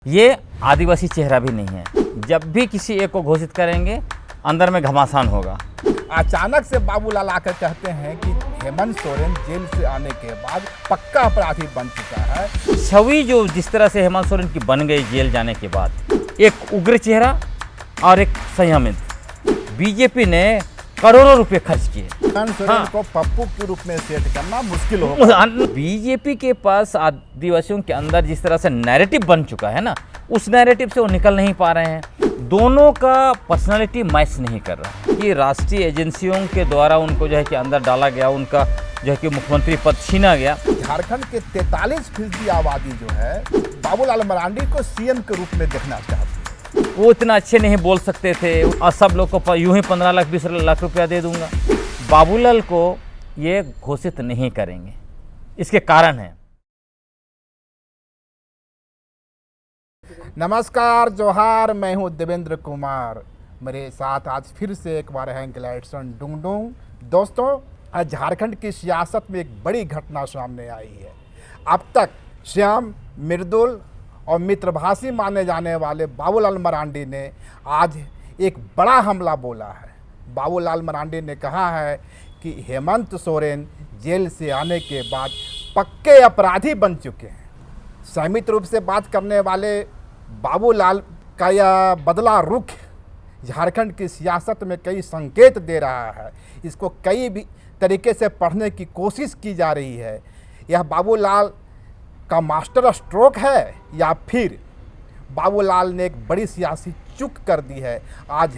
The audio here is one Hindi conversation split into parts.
ये आदिवासी चेहरा भी नहीं है। जब भी किसी एक को घोषित करेंगे अंदर में घमासान होगा। अचानक से बाबूलाल आकर कहते हैं कि हेमंत सोरेन जेल से आने के बाद पक्का अपराधी बन चुका है। छवि जो जिस तरह से हेमंत सोरेन की बन गई जेल जाने के बाद, एक उग्र चेहरा और एक संयमित। बीजेपी ने करोड़ों रुपए खर्च किए। हेमंत सोरेन को पप्पू के रूप में सेट करना मुश्किल होगा। बीजेपी के पास आदिवासियों के अंदर जिस तरह से नैरेटिव बन चुका है ना, उस नैरेटिव से वो निकल नहीं पा रहे हैं। दोनों का पर्सनालिटी मैच नहीं कर रहा है कि राष्ट्रीय एजेंसियों के द्वारा उनको जो है कि अंदर डाला गया, उनका जो है कि मुख्यमंत्री पद छीना गया। झारखंड के 43% आबादी जो है बाबूलाल मरांडी को सीएम के रूप में देखना चाहती है। वो इतना अच्छे नहीं बोल सकते थे और सब लोग को यूं ही 15 लाख 20 लाख रुपया दे दूंगा। बाबूलाल को ये घोषित नहीं करेंगे, इसके कारण है। नमस्कार, जोहार, मैं हूं देवेंद्र कुमार। मेरे साथ आज फिर से एक बार हैं ग्लैडसन डुंगडुंग। दोस्तों, आज झारखंड की सियासत में एक बड़ी घटना सामने आई है। अब तक श्याम, मृदुल और मित्रभाषी माने जाने वाले बाबूलाल मरांडी ने आज एक बड़ा हमला बोला है। बाबूलाल मरांडी ने कहा है कि हेमंत सोरेन जेल से आने के बाद पक्के अपराधी बन चुके हैं। संयमित रूप से बात करने वाले बाबूलाल का यह बदला रुख झारखंड की सियासत में कई संकेत दे रहा है। इसको कई भी तरीके से पढ़ने की कोशिश की जा रही है। यह बाबूलाल का मास्टर स्ट्रोक है या फिर बाबूलाल ने एक बड़ी सियासी चूक कर दी है। आज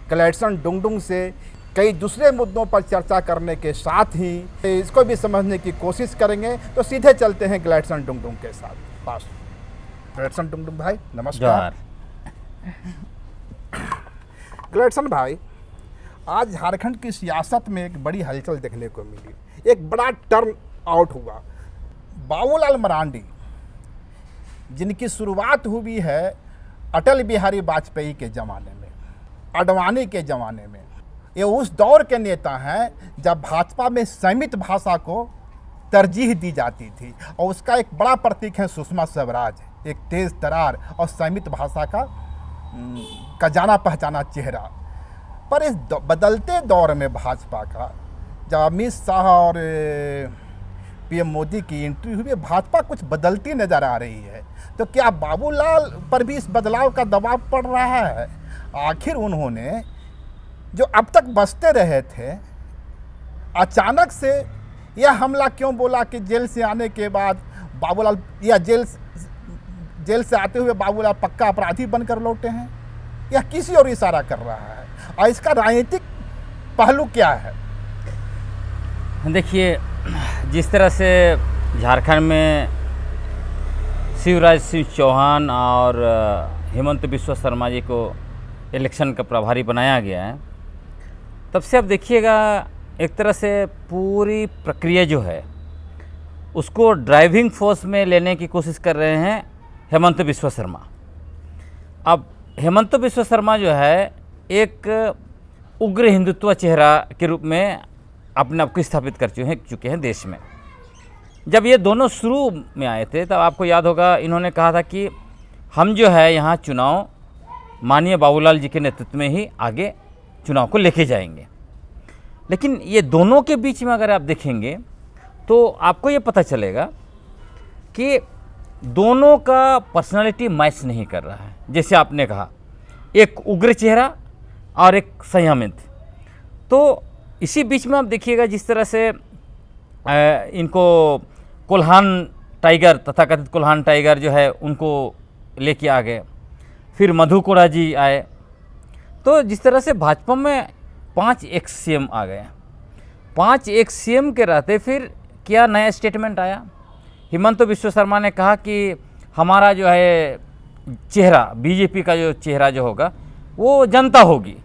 ग्लैडसन डुंगडुंग से कई दूसरे मुद्दों पर चर्चा करने के साथ ही इसको भी समझने की कोशिश करेंगे। तो सीधे चलते हैं ग्लैडसन डुंगडुंग के साथ पास। ग्लैडसन डुंगडुंग भाई नमस्कार। ग्लैडसन भाई, आज झारखंड की सियासत में एक बड़ी हलचल देखने को मिली, एक बड़ा टर्न आउट हुआ। बाबूलाल मरांडी, जिनकी शुरुआत हुई है अटल बिहारी वाजपेयी के ज़माने में, आडवाणी के ज़माने में। ये उस दौर के नेता हैं जब भाजपा में संयमित भाषा को तरजीह दी जाती थी, और उसका एक बड़ा प्रतीक है सुषमा स्वराज, एक तेज तरार और संयमित भाषा का जाना पहचाना चेहरा। पर इस बदलते दौर में भाजपा का, जब अमित शाह और पीएम मोदी की एंट्री हुई, भाजपा कुछ बदलती नज़र आ रही है। तो क्या बाबूलाल पर भी इस बदलाव का दबाव पड़ रहा है? आखिर उन्होंने जो अब तक बसते रहे थे, अचानक से यह हमला क्यों बोला कि जेल से आने के बाद बाबूलाल, या जेल से आते हुए बाबूलाल पक्का अपराधी बनकर लौटे हैं? यह किसी और इशारा कर रहा है, और इसका राजनीतिक पहलू क्या है? देखिए, जिस तरह से झारखंड में शिवराज सिंह चौहान और हेमंत बिस्वा शर्मा जी को इलेक्शन का प्रभारी बनाया गया है, तब से अब देखिएगा एक तरह से पूरी प्रक्रिया जो है उसको ड्राइविंग फोर्स में लेने की कोशिश कर रहे हैं हेमंत बिस्वा शर्मा। अब हेमंत बिस्वा शर्मा जो है एक उग्र हिंदुत्व चेहरा के रूप में अपने आप को स्थापित कर चुके हैं देश में। जब ये दोनों शुरू में आए थे तब आपको याद होगा, इन्होंने कहा था कि हम जो है यहाँ चुनाव माननीय बाबूलाल जी के नेतृत्व में ही आगे चुनाव को लेके जाएंगे। लेकिन ये दोनों के बीच में अगर आप देखेंगे तो आपको ये पता चलेगा कि दोनों का पर्सनालिटी मैच नहीं कर रहा है। जैसे आपने कहा, एक उग्र चेहरा और एक संयमित। तो इसी बीच में आप देखिएगा जिस तरह से इनको कोल्हान टाइगर, तथाकथित कोल्हान टाइगर जो है उनको लेके आ गए, फिर मधु कोड़ा जी आए। तो जिस तरह से भाजपा में 5 एक्स सीएम आ गए, 5 एक्स सीएम के रहते फिर क्या नया स्टेटमेंट आया? हेमंत बिस्वा शर्मा ने कहा कि हमारा जो है चेहरा, बीजेपी का जो चेहरा जो होगा वो जनता होगी।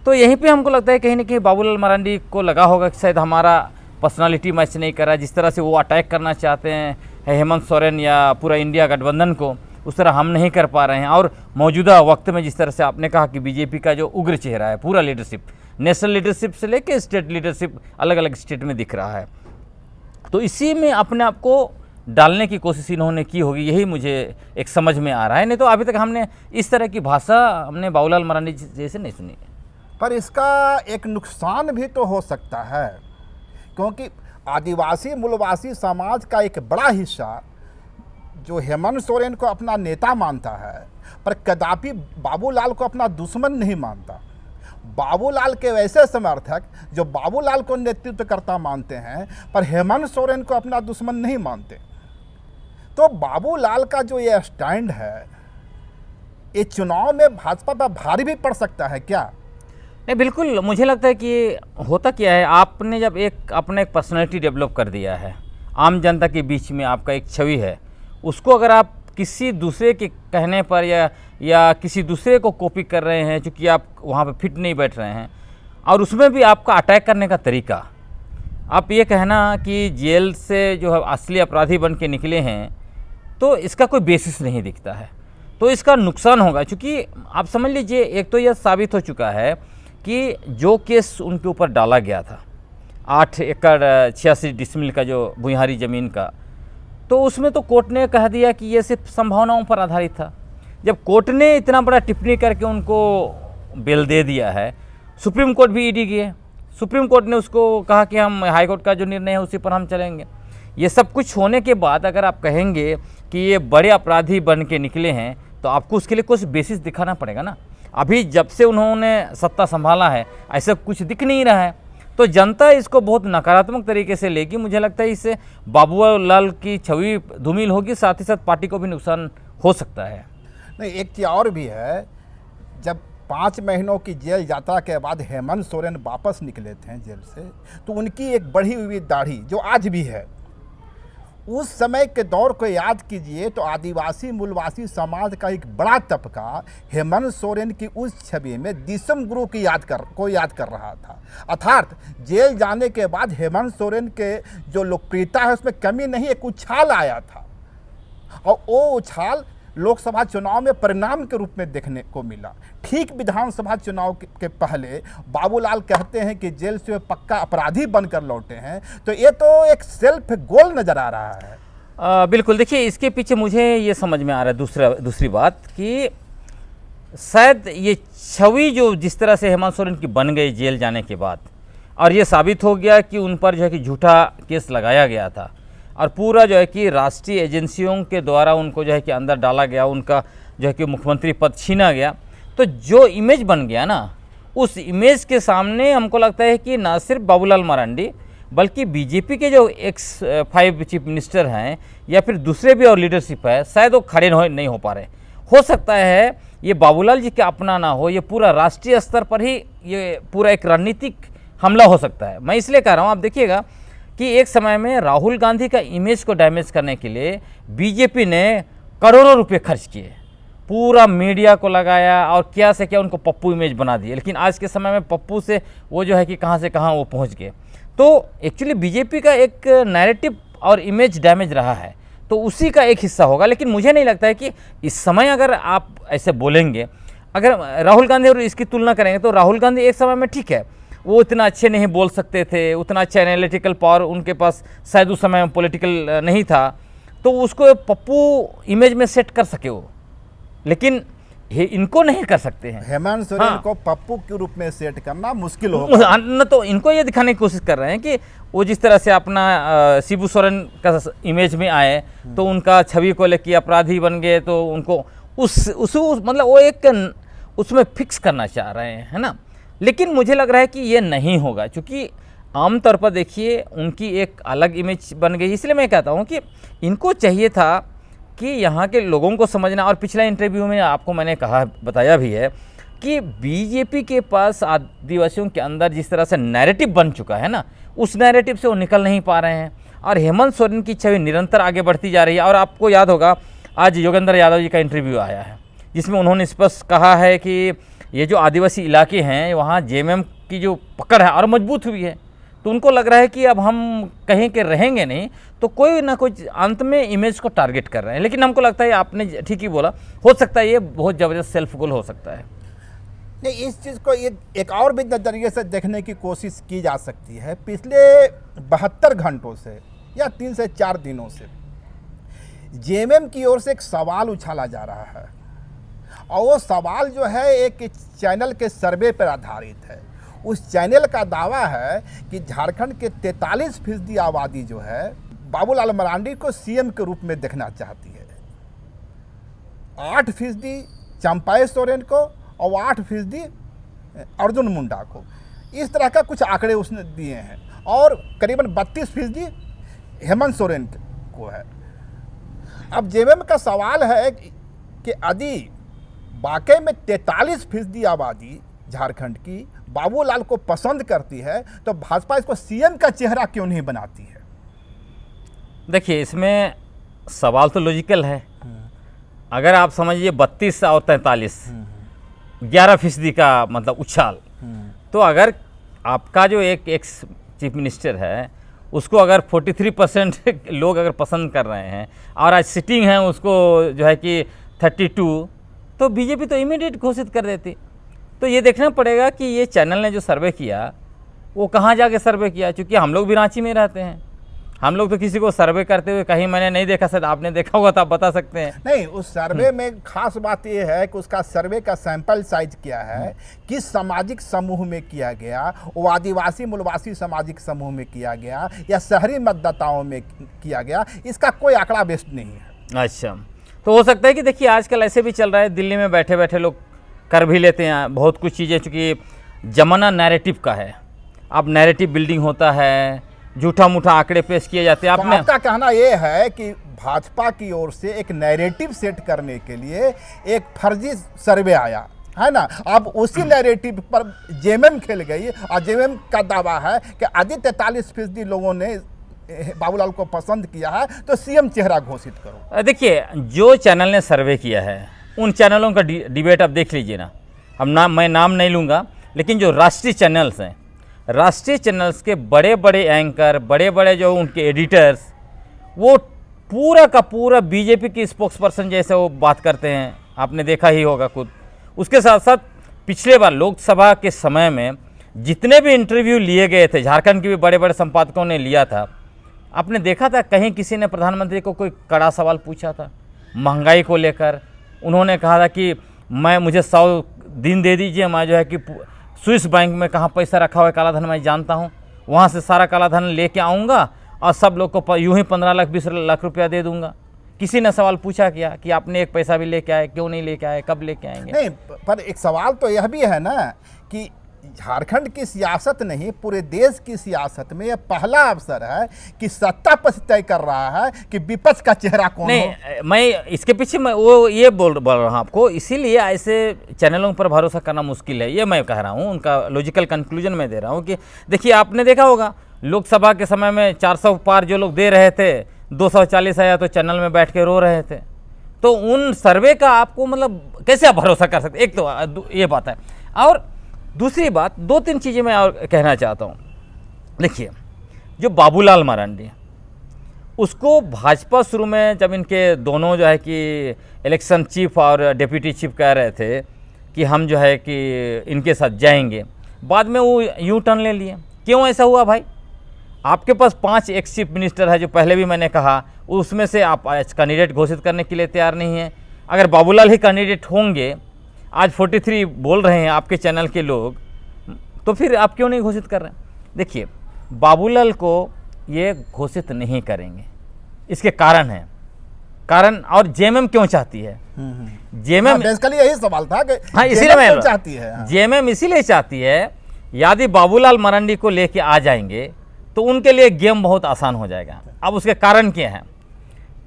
तो यहीं पे हमको लगता है कहीं ना कहीं बाबूलाल मरांडी को लगा होगा कि शायद हमारा पर्सनालिटी मैच नहीं कर रहा। जिस तरह से वो अटैक करना चाहते हैं हेमंत सोरेन या पूरा इंडिया गठबंधन को, उस तरह हम नहीं कर पा रहे हैं। और मौजूदा वक्त में जिस तरह से आपने कहा कि बीजेपी का जो उग्र चेहरा है, पूरा लीडरशिप, नेशनल लीडरशिप से लेकर स्टेट लीडरशिप अलग अलग स्टेट में दिख रहा है। तो इसी में अपने आप को डालने की कोशिश इन्होंने की होगी, यही मुझे एक समझ में आ रहा है। नहीं तो अभी तक हमने इस तरह की भाषा हमने बाबूलाल मरांडी जैसे नहीं सुनी। पर इसका एक नुकसान भी तो हो सकता है, क्योंकि आदिवासी मूलवासी समाज का एक बड़ा हिस्सा जो हेमंत सोरेन को अपना नेता मानता है, पर कदापि बाबूलाल को अपना दुश्मन नहीं मानता। बाबूलाल के वैसे समर्थक जो बाबूलाल को नेतृत्व करता मानते हैं, पर हेमंत सोरेन को अपना दुश्मन नहीं मानते। तो बाबूलाल का जो ये स्टैंड है, ये चुनाव में भाजपा पर भारी भी पड़ सकता है क्या? नहीं, बिल्कुल मुझे लगता है कि होता क्या है, आपने जब अपना एक पर्सनैलिटी डेवलप कर दिया है, आम जनता के बीच में आपका एक छवि है, उसको अगर आप किसी दूसरे के कहने पर या किसी दूसरे को कॉपी कर रहे हैं, चूँकि आप वहाँ पे फिट नहीं बैठ रहे हैं, और उसमें भी आपका अटैक करने का तरीका, आप ये कहना कि जेल से जो है असली अपराधी बन के निकले हैं, तो इसका कोई बेसिस नहीं दिखता है। तो इसका नुकसान होगा, क्योंकि आप समझ लीजिए, एक तो यह साबित हो चुका है कि जो केस उनके ऊपर डाला गया था 8 एकड़ 86 डिसमिल का जो भुइहारी ज़मीन का, तो उसमें तो कोर्ट ने कह दिया कि ये सिर्फ संभावनाओं पर आधारित था। जब कोर्ट ने इतना बड़ा टिप्पणी करके उनको बेल दे दिया है, सुप्रीम कोर्ट भी ईडी गए, सुप्रीम कोर्ट ने उसको कहा कि हम हाई कोर्ट का जो निर्णय है उसी पर हम चलेंगे। ये सब कुछ होने के बाद अगर आप कहेंगे कि ये बड़े अपराधी बन के निकले हैं, तो आपको उसके लिए कुछ बेसिस दिखाना पड़ेगा ना। अभी जब से उन्होंने सत्ता संभाला है, ऐसा कुछ दिख नहीं रहा है, तो जनता इसको बहुत नकारात्मक तरीके से लेगी। मुझे लगता है इससे बाबूलाल की छवि धूमिल होगी, साथ ही साथ पार्टी को भी नुकसान हो सकता है। नहीं, एक चीज़ और भी है, जब 5 महीनों की जेल यात्रा के बाद हेमंत सोरेन वापस निकले थे जेल से, तो उनकी एक बढ़ी हुई दाढ़ी जो आज भी है, उस समय के दौर को याद कीजिए तो आदिवासी मूलवासी समाज का एक बड़ा तबका हेमंत सोरेन की उस छवि में दिसम गुरु की याद कर रहा था। अर्थात जेल जाने के बाद हेमंत सोरेन के जो लोकप्रियता है उसमें कमी नहीं, एक उछाल आया था, और वो उछाल लोकसभा चुनाव में परिणाम के रूप में देखने को मिला। ठीक विधानसभा चुनाव के पहले बाबूलाल कहते हैं कि जेल से पक्का अपराधी बनकर लौटे हैं, तो ये तो एक सेल्फ गोल नजर आ रहा है। बिल्कुल, देखिए इसके पीछे मुझे ये समझ में आ रहा है दूसरी बात कि शायद ये छवि जो जिस तरह से हेमंत सोरेन की बन गई जेल जाने के बाद, और ये साबित हो गया कि उन पर जो है कि झूठा केस लगाया गया था, और पूरा जो है कि राष्ट्रीय एजेंसियों के द्वारा उनको जो है कि अंदर डाला गया, उनका जो है कि मुख्यमंत्री पद छीना गया, तो जो इमेज बन गया ना, उस इमेज के सामने हमको लगता है कि ना सिर्फ बाबूलाल मरांडी बल्कि बीजेपी के जो X5 चीफ मिनिस्टर हैं या फिर दूसरे भी और लीडरशिप है, शायद वो खड़े नहीं हो पा रहे। हो सकता है ये बाबूलाल जी का अपना ना हो, ये पूरा राष्ट्रीय स्तर पर ही ये पूरा एक रणनीतिक हमला हो सकता है। मैं इसलिए कह रहा हूँ, आप देखिएगा कि एक समय में राहुल गांधी का इमेज को डैमेज करने के लिए बीजेपी ने करोड़ों रुपए खर्च किए, पूरा मीडिया को लगाया और क्या से क्या उनको पप्पू इमेज बना दिए। लेकिन आज के समय में पप्पू से वो जो है कि कहाँ से कहाँ वो पहुँच गए। तो एक्चुअली बीजेपी का एक नैरेटिव और इमेज डैमेज रहा है, तो उसी का एक हिस्सा होगा। लेकिन मुझे नहीं लगता है कि इस समय अगर आप ऐसे बोलेंगे, अगर राहुल गांधी और इसकी तुलना करेंगे, तो राहुल गांधी एक समय में ठीक है, वो इतना अच्छे नहीं बोल सकते थे, उतना अच्छा एनालिटिकल पावर उनके पास शायद उस समय पॉलिटिकल नहीं था, तो उसको पप्पू इमेज में सेट कर सके वो, लेकिन इनको नहीं कर सकते हैं। हेमंत सोरेन को पप्पू के रूप में सेट करना मुश्किल होगा। न तो इनको ये दिखाने की कोशिश कर रहे हैं कि वो जिस तरह से अपना शिबू सोरेन का इमेज में आए, तो उनका छवि को लेकर अपराधी बन गए, तो उनको उस मतलब वो एक उसमें फिक्स करना चाह रहे हैं, है ना। लेकिन मुझे लग रहा है कि ये नहीं होगा, क्योंकि आमतौर पर देखिए उनकी एक अलग इमेज बन गई। इसलिए मैं कहता हूँ कि इनको चाहिए था कि यहाँ के लोगों को समझना, और पिछला इंटरव्यू में आपको मैंने बताया भी है कि बीजेपी के पास आदिवासियों के अंदर जिस तरह से नैरेटिव बन चुका है ना, उस नैरेटिव से वो निकल नहीं पा रहे हैं, और हेमंत सोरेन की छवि निरंतर आगे बढ़ती जा रही है। और आपको याद होगा आज योगेंद्र यादव जी का इंटरव्यू आया है, जिसमें उन्होंने स्पष्ट कहा है कि ये जो आदिवासी इलाके हैं वहाँ जेएमएम की जो पकड़ है और मजबूत हुई है, तो उनको लग रहा है कि अब हम कहीं के रहेंगे नहीं, तो कोई ना कोई अंत में इमेज को टारगेट कर रहे हैं। लेकिन हमको लगता है आपने ठीक ही बोला, हो सकता है ये बहुत ज़बरदस्त सेल्फ गोल हो सकता है। नहीं, इस चीज़ को एक और भी नज़रिए से देखने की कोशिश की जा सकती है। पिछले 72 घंटों से या 3 से 4 दिनों से जेएमएम की ओर से एक सवाल उछाला जा रहा है और वो सवाल जो है एक चैनल के सर्वे पर आधारित है। उस चैनल का दावा है कि झारखंड के 43% आबादी जो है बाबूलाल मरांडी को सीएम के रूप में देखना चाहती है, 8% चंपाई सोरेन को और 8% अर्जुन मुंडा को। इस तरह का कुछ आंकड़े उसने दिए हैं और करीबन 32% हेमंत सोरेन को है। अब जेएमएम का सवाल है कि यदि वाकई में 43% आबादी झारखंड की बाबूलाल को पसंद करती है तो भाजपा इसको सीएम का चेहरा क्यों नहीं बनाती है? देखिए, इसमें सवाल तो लॉजिकल है। अगर आप समझिए 32 और 43 11% का मतलब उछाल, तो अगर आपका जो एक एक्स चीफ मिनिस्टर है उसको अगर 43% लोग अगर पसंद कर रहे हैं और आज सिटिंग है उसको जो है कि 32, तो बीजेपी तो इमीडिएट घोषित कर देती। तो ये देखना पड़ेगा कि ये चैनल ने जो सर्वे किया वो कहाँ जाके सर्वे किया, क्योंकि हम लोग भी रांची में रहते हैं। हम लोग तो किसी को सर्वे करते हुए कहीं मैंने नहीं देखा। सर आपने देखा होगा तो आप बता सकते हैं। नहीं, उस सर्वे में खास बात यह है कि उसका सर्वे का सैंपल साइज क्या है, किस सामाजिक समूह में किया गया, वो आदिवासी मूलवासी सामाजिक समूह में किया गया या शहरी मतदाताओं में किया गया, इसका कोई आंकड़ा बेस्ड नहीं है। अच्छा, तो हो सकता है कि देखिए आजकल ऐसे भी चल रहा है, दिल्ली में बैठे बैठे लोग कर भी लेते हैं बहुत कुछ चीज़ें, चूँकि जमाना नैरेटिव का है। अब नैरेटिव बिल्डिंग होता है, झूठा मूठा आंकड़े पेश किए जाते हैं। तो आपका कहना यह है कि भाजपा की ओर से एक नैरेटिव सेट करने के लिए एक फर्जी सर्वे आया है ना, अब उसी नैरेटिव पर जेएमएम खेल गई और जेएमएम का दावा है कि यदि 43% लोगों ने बाबूलाल को पसंद किया है तो सीएम चेहरा घोषित करो। देखिए, जो चैनल ने सर्वे किया है उन चैनलों का डिबेट आप देख लीजिए ना। मैं नाम नहीं लूँगा, लेकिन जो राष्ट्रीय चैनल्स हैं, राष्ट्रीय चैनल्स के बड़े बड़े एंकर, बड़े बड़े जो उनके एडिटर्स, वो पूरा का पूरा बीजेपी की स्पोक्स पर्सन जैसे वो बात करते हैं, आपने देखा ही होगा खुद। उसके साथ साथ पिछले बार लोकसभा के समय में जितने भी इंटरव्यू लिए गए थे, झारखंड के भी बड़े बड़े संपादकों ने लिया था, आपने देखा था कहीं किसी ने प्रधानमंत्री को कोई कड़ा सवाल पूछा था महंगाई को लेकर? उन्होंने कहा था कि मुझे 100 दिन दे दीजिए, मैं जो है कि स्विस बैंक में कहाँ पैसा रखा हुआ है काला धन मैं जानता हूँ, वहाँ से सारा काला धन लेके आऊँगा और सब लोग को यूँ ही 15 लाख 20 लाख रुपया दे दूँगा। किसी ने सवाल पूछा क्या कि आपने एक पैसा भी लेके आए, क्यों नहीं लेके आए, कब लेके आएंगे? नहीं, पर एक सवाल तो यह भी है ना कि झारखंड की सियासत नहीं, पूरे देश की सियासत में यह पहला अवसर है कि सत्ता पक्ष तय कर रहा है कि विपक्ष का चेहरा कौन हो। नहीं, मैं इसके पीछे मैं वो ये बोल रहा हूँ आपको, इसीलिए ऐसे चैनलों पर भरोसा करना मुश्किल है, ये मैं कह रहा हूँ। उनका लॉजिकल कंक्लूजन मैं दे रहा हूँ कि देखिए, आपने देखा होगा लोकसभा के समय में 400 पार जो लोग दे रहे थे, 240 आया तो चैनल में बैठ के रो रहे थे। तो उन सर्वे का आपको मतलब कैसे आप भरोसा कर सकते? एक तो ये बात है, और दूसरी बात 2-3 चीज़ें मैं और कहना चाहता हूँ। देखिए, जो बाबूलाल मरांडी, उसको भाजपा शुरू में जब इनके दोनों जो है कि इलेक्शन चीफ और डिप्टी चीफ कह रहे थे कि हम जो है कि इनके साथ जाएंगे, बाद में वो यू टर्न ले लिए। क्यों ऐसा हुआ भाई? आपके पास 5 एक्स चीफ मिनिस्टर है, जो पहले भी मैंने कहा, उसमें से आप कैंडिडेट घोषित करने के लिए तैयार नहीं हैं। अगर बाबूलाल ही कैंडिडेट होंगे, आज 43 बोल रहे हैं आपके चैनल के लोग, तो फिर आप क्यों नहीं घोषित कर रहे हैं? देखिए, बाबूलाल को ये घोषित नहीं करेंगे, इसके कारण है, और जेएमएम क्यों चाहती है? जेएमएम बेसिकली यही सवाल था कि हाँ, इसीलिए मैं चाहती है, जेएमएम इसीलिए चाहती है, यदि बाबूलाल मरांडी को लेके आ जाएंगे तो उनके लिए गेम बहुत आसान हो जाएगा। अब उसके कारण क्या हैं?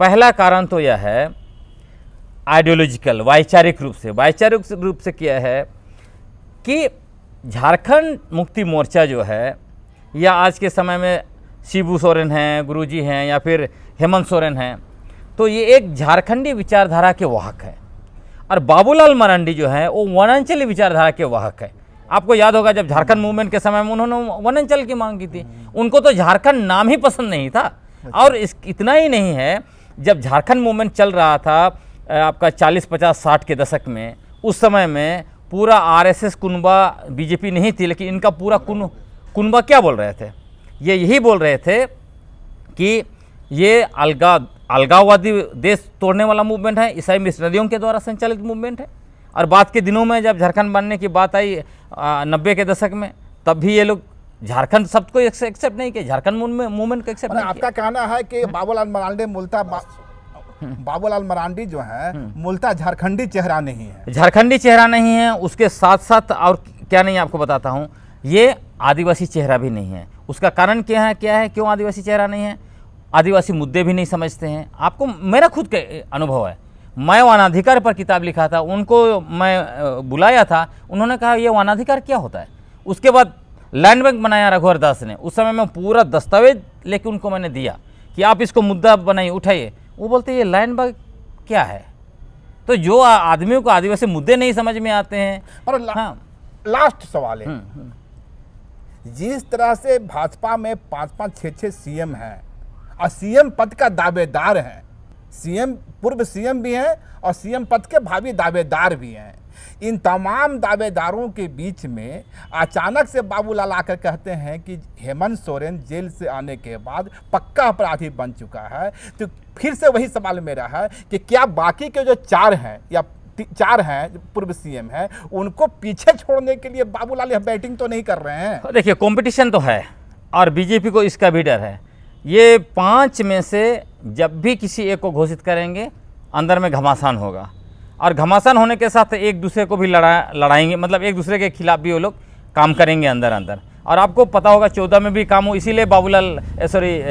पहला कारण तो यह है आइडियोलॉजिकल, वैचारिक रूप से क्या है कि झारखंड मुक्ति मोर्चा जो है, या आज के समय में शिबू सोरेन हैं, गुरुजी हैं, या फिर हेमंत सोरेन हैं, तो ये एक झारखंडी विचारधारा के वाहक है। और बाबूलाल मरांडी जो है वो वनांचली विचारधारा के वाहक है। आपको याद होगा जब झारखंड मूवमेंट के समय में उन्होंने वनांचल की मांग की थी, उनको तो झारखंड नाम ही पसंद नहीं था। और इतना ही नहीं है, जब झारखंड मूवमेंट चल रहा था आपका 40, 50, 60 के दशक में, उस समय में पूरा आरएसएस कुनबा, बीजेपी नहीं थी लेकिन इनका पूरा कुनबा क्या बोल रहे थे? ये यही बोल रहे थे कि ये अलगाववादी देश तोड़ने वाला मूवमेंट है, ईसाई मिशनरियों के द्वारा संचालित मूवमेंट है। और बाद के दिनों में जब झारखंड बनने की बात आई 90 के दशक में, तब भी ये लोग झारखंड शब्द को एक्सेप्ट नहीं किया, झारखंड मूवमेंट को एक्सेप्ट नहीं आपका कहना है कि बाबूलाल मरांडी मूलतः बाबूलाल मरांडी जो है मूलतः झारखंडी चेहरा नहीं है, झारखंडी चेहरा नहीं है। उसके साथ साथ और क्या नहीं आपको बताता हूँ, ये आदिवासी चेहरा भी नहीं है। उसका कारण क्या है क्यों आदिवासी चेहरा नहीं है? आदिवासी मुद्दे भी नहीं समझते हैं। आपको मेरा खुद का अनुभव है, मैं वनाधिकार पर किताब लिखा था, उनको मैं बुलाया था, उन्होंने कहा ये वनाधिकार क्या होता है। उसके बाद लैंड बैंक बनाया रघुवर दास ने, उस समय मैं पूरा दस्तावेज लेके उनको मैंने दिया कि आप इसको मुद्दा बनाइए, उठाइए। वो बोलते ये लैंड बैंक क्या है। तो जो आदमियों को आदिवासी मुद्दे नहीं समझ में आते हैं। पर लास्ट सवाल है, जिस तरह से भाजपा में 5-5, 6-6 सीएम हैं और सीएम पद का दावेदार हैं, सीएम पूर्व सीएम भी हैं और सीएम पद के भावी दावेदार भी हैं, इन तमाम दावेदारों के बीच में अचानक से बाबूलाल आकर कहते हैं कि हेमंत सोरेन जेल से आने के बाद पक्का अपराधी बन चुका है। तो फिर से वही सवाल मेरा है कि क्या बाकी के जो 4 हैं या 4 हैं जो पूर्व सीएम हैं, उनको पीछे छोड़ने के लिए बाबूलाल यह बैटिंग तो नहीं कर रहे हैं? देखिए, कंपटीशन तो है और बीजेपी को इसका भी डर है। ये 5 में से जब भी किसी एक को घोषित करेंगे, अंदर में घमासान होगा और घमासान होने के साथ एक दूसरे को भी लड़ाएंगे, मतलब एक दूसरे के खिलाफ भी वो लोग काम करेंगे अंदर। और आपको पता होगा 14 में भी काम हो, इसीलिए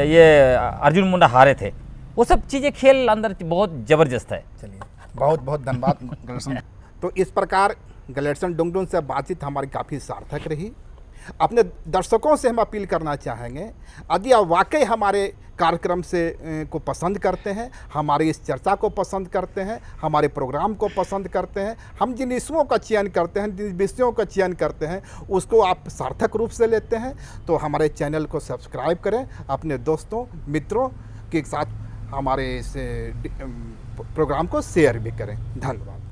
ये अर्जुन मुंडा हारे थे। वो सब चीज़ें खेल अंदर बहुत ज़बरदस्त है। चलिए, बहुत बहुत धन्यवाद गलेटसन। तो इस प्रकार गलेटसन डुंगडुन से बातचीत हमारी काफ़ी सार्थक रही। अपने दर्शकों से हम अपील करना चाहेंगे, यदि आप वाकई हमारे कार्यक्रम से को पसंद करते हैं, हमारी इस चर्चा को पसंद करते हैं, हमारे प्रोग्राम को पसंद करते हैं, हम जिन इशुओं का चयन करते हैं, जिन विषयों का चयन करते हैं, उसको आप सार्थक रूप से लेते हैं, तो हमारे चैनल को सब्सक्राइब करें, अपने दोस्तों मित्रों के साथ हमारे इस प्रोग्राम को शेयर भी करें। धन्यवाद।